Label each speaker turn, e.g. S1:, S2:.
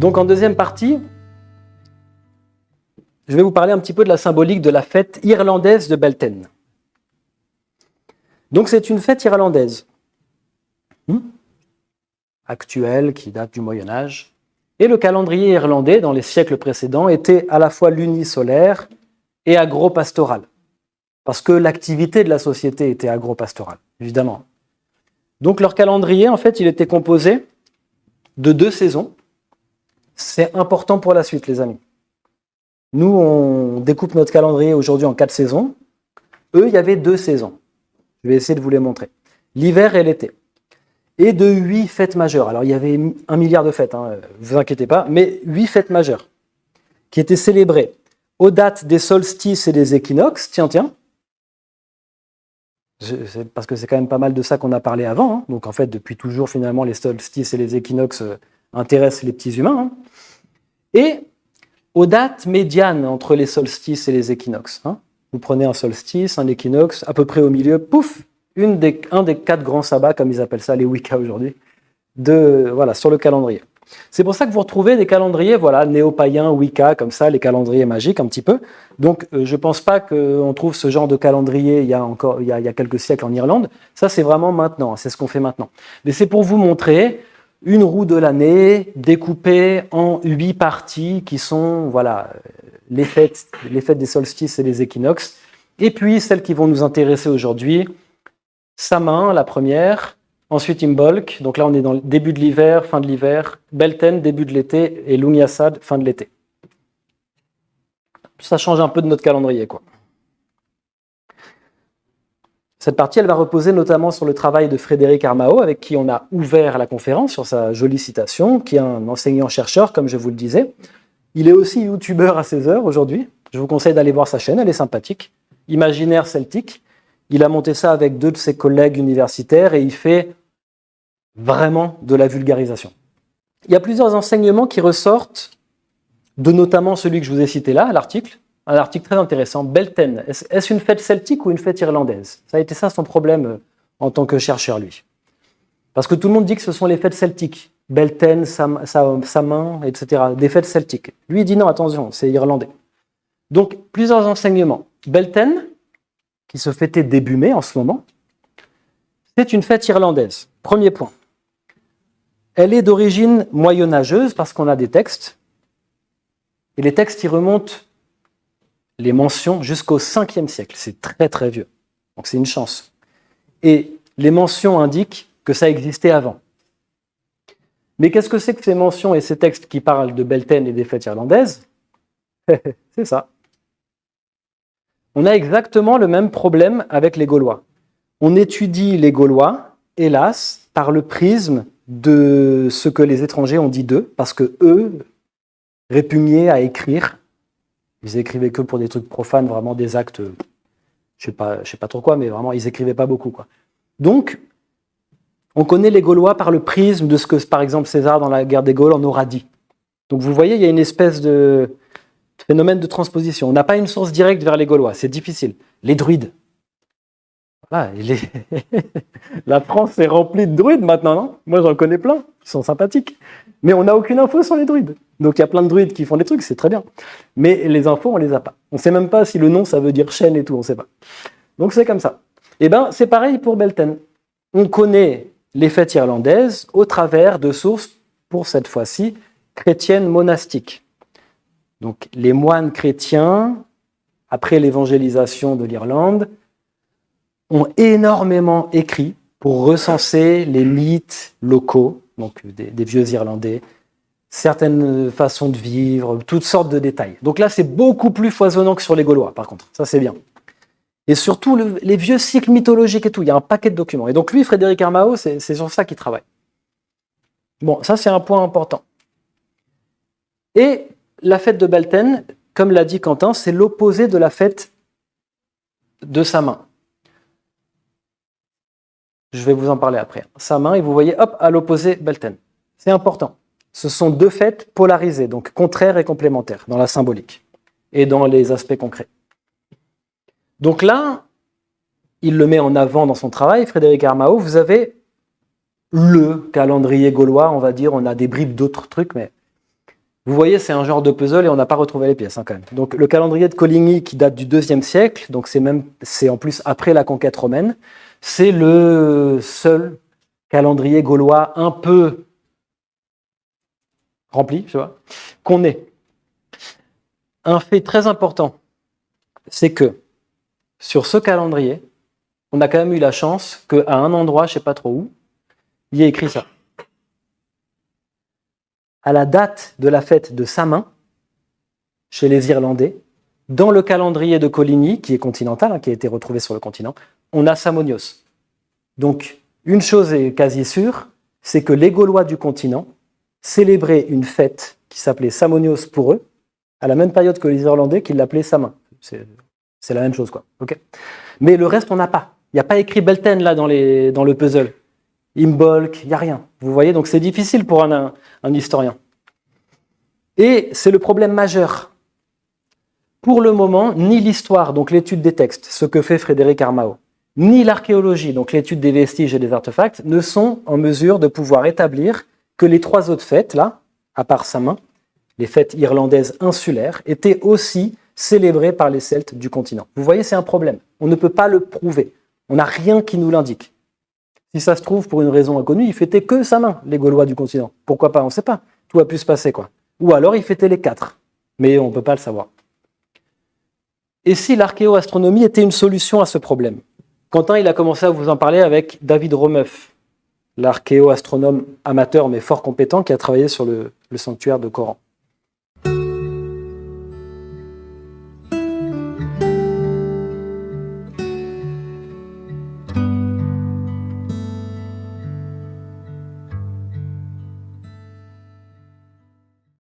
S1: Donc en deuxième partie, je vais vous parler un petit peu de la symbolique de la fête irlandaise de Beltane. Donc c'est une fête irlandaise actuelle qui date du Moyen-Âge. Et le calendrier irlandais, dans les siècles précédents, était à la fois lunisolaire et agro-pastoral. Parce que l'activité de la société était agro-pastorale, évidemment. Donc leur calendrier, en fait, il était composé de 2 saisons. C'est important pour la suite, les amis. Nous, on découpe notre calendrier aujourd'hui en 4 saisons. Eux, il y avait 2 saisons. Je vais essayer de vous les montrer. L'hiver et l'été. Et de 8 fêtes majeures. Alors, il y avait 1 milliard de fêtes, ne vous inquiétez pas, mais 8 fêtes majeures qui étaient célébrées aux dates des solstices et des équinoxes. Tiens. Parce que c'est quand même pas mal de ça qu'on a parlé avant. Donc, en fait, depuis toujours, finalement, les solstices et les équinoxes intéressent les petits humains. Et aux dates médianes entre les solstices et les équinoxes. Vous prenez un solstice, un équinoxe, à peu près au milieu, pouf, un des 4 grands sabbats, comme ils appellent ça, les Wicca aujourd'hui, sur le calendrier. C'est pour ça que vous retrouvez des calendriers néo-païens, Wicca, comme ça, les calendriers magiques un petit peu. Donc, je ne pense pas qu'on trouve ce genre de calendrier il y a quelques siècles en Irlande. Ça, c'est vraiment maintenant, c'est ce qu'on fait maintenant. Mais c'est pour vous montrer une roue de l'année découpée en 8 parties qui sont les fêtes des solstices et des équinoxes. Et puis, celles qui vont nous intéresser aujourd'hui, Samhain, la première, ensuite Imbolc, donc là on est dans le début de l'hiver, fin de l'hiver, Beltane, début de l'été, et Lungyasad, fin de l'été. Ça change un peu de notre calendrier, quoi. Cette partie, elle va reposer notamment sur le travail de Frédéric Armao, avec qui on a ouvert la conférence sur sa jolie citation, qui est un enseignant-chercheur, comme je vous le disais. Il est aussi youtubeur à 16 heures aujourd'hui. Je vous conseille d'aller voir sa chaîne, elle est sympathique. Imaginaire celtique. Il a monté ça avec 2 de ses collègues universitaires et il fait vraiment de la vulgarisation. Il y a plusieurs enseignements qui ressortent de notamment celui que je vous ai cité là, l'article. Un article très intéressant. Beltane, est-ce une fête celtique ou une fête irlandaise? Ça a été ça son problème en tant que chercheur, lui. Parce que tout le monde dit que ce sont les fêtes celtiques. Beltane, Samhain, etc. Des fêtes celtiques. Lui, il dit non, attention, c'est irlandais. Donc, plusieurs enseignements. Beltane, qui se fêtait début mai en ce moment, c'est une fête irlandaise. Premier point. Elle est d'origine moyenâgeuse parce qu'on a des textes. Et les textes, ils remontent les mentions jusqu'au 5e siècle. C'est très très vieux. Donc c'est une chance. Et les mentions indiquent que ça existait avant. Mais qu'est-ce que c'est que ces mentions et ces textes qui parlent de Beltane et des fêtes irlandaises? C'est ça. On a exactement le même problème avec les Gaulois. On étudie les Gaulois, hélas, par le prisme de ce que les étrangers ont dit d'eux, parce que eux répugnaient à écrire. Ils écrivaient que pour des trucs profanes, vraiment des actes, je sais pas trop quoi, mais vraiment, ils écrivaient pas beaucoup, quoi. Donc, on connaît les Gaulois par le prisme de ce que, par exemple, César, dans la guerre des Gaules, en aura dit. Donc, vous voyez, il y a une espèce de phénomène de transposition. On n'a pas une source directe vers les Gaulois, c'est difficile. Les druides. Voilà, la France est remplie de druides maintenant, non? Moi, j'en connais plein, ils sont sympathiques. Mais on n'a aucune info sur les druides. Donc, il y a plein de druides qui font des trucs, c'est très bien. Mais les infos, on les a pas. On ne sait même pas si le nom, ça veut dire chêne et tout, on ne sait pas. Donc, c'est comme ça. Eh bien, c'est pareil pour Beltane. On connaît les fêtes irlandaises au travers de sources, pour cette fois-ci, chrétiennes monastiques. Donc, les moines chrétiens, après l'évangélisation de l'Irlande, ont énormément écrit pour recenser les mythes locaux, donc des vieux Irlandais, certaines façons de vivre, toutes sortes de détails. Donc là, c'est beaucoup plus foisonnant que sur les Gaulois, par contre. Ça, c'est bien. Et surtout, les vieux cycles mythologiques et tout, il y a un paquet de documents. Et donc lui, Frédéric Armao, c'est sur ça qu'il travaille. Bon, ça, c'est un point important. Et la fête de Beltane, comme l'a dit Quentin, c'est l'opposé de la fête de Samhain. Je vais vous en parler après. Samhain, et vous voyez, hop, à l'opposé, Beltane. C'est important. Ce sont 2 fêtes polarisées, donc contraires et complémentaires, dans la symbolique et dans les aspects concrets. Donc là, il le met en avant dans son travail, Frédéric Armao, vous avez le calendrier gaulois, on va dire, on a des bribes d'autres trucs, mais Vous voyez, c'est un genre de puzzle et on n'a pas retrouvé les pièces quand même. Donc le calendrier de Coligny qui date du IIe siècle, donc c'est en plus après la conquête romaine, c'est le seul calendrier gaulois un peu rempli, je vois, qu'on ait. Un fait très important, c'est que sur ce calendrier, on a quand même eu la chance qu'à un endroit, je ne sais pas trop où, il y ait écrit ça. À la date de la fête de Samin, chez les Irlandais, dans le calendrier de Coligny, qui est continental, qui a été retrouvé sur le continent, on a Samonios. Donc, une chose est quasi sûre, c'est que les Gaulois du continent célébraient une fête qui s'appelait Samonios pour eux, à la même période que les Irlandais qui l'appelaient Samin. C'est la même chose, quoi. Okay. Mais le reste, on n'a pas. Il n'y a pas écrit Belten là dans le puzzle. Imbolc, il n'y a rien. Vous voyez, donc c'est difficile pour un historien. Et c'est le problème majeur. Pour le moment, ni l'histoire, donc l'étude des textes, ce que fait Frédéric Armao, ni l'archéologie, donc l'étude des vestiges et des artefacts, ne sont en mesure de pouvoir établir que les trois autres fêtes, là, à part Samin, les fêtes irlandaises insulaires, étaient aussi célébrées par les Celtes du continent. Vous voyez, c'est un problème. On ne peut pas le prouver. On n'a rien qui nous l'indique. Si ça se trouve, pour une raison inconnue, ils fêtaient que Samin, les Gaulois du continent. Pourquoi pas? On ne sait pas. Tout a pu se passer, quoi. Ou alors, ils fêtaient les quatre. Mais on ne peut pas le savoir. Et si l'archéoastronomie était une solution à ce problème? Quentin, il a commencé à vous en parler avec David Romeuf, l'archéoastronome amateur mais fort compétent qui a travaillé sur le sanctuaire de Coran.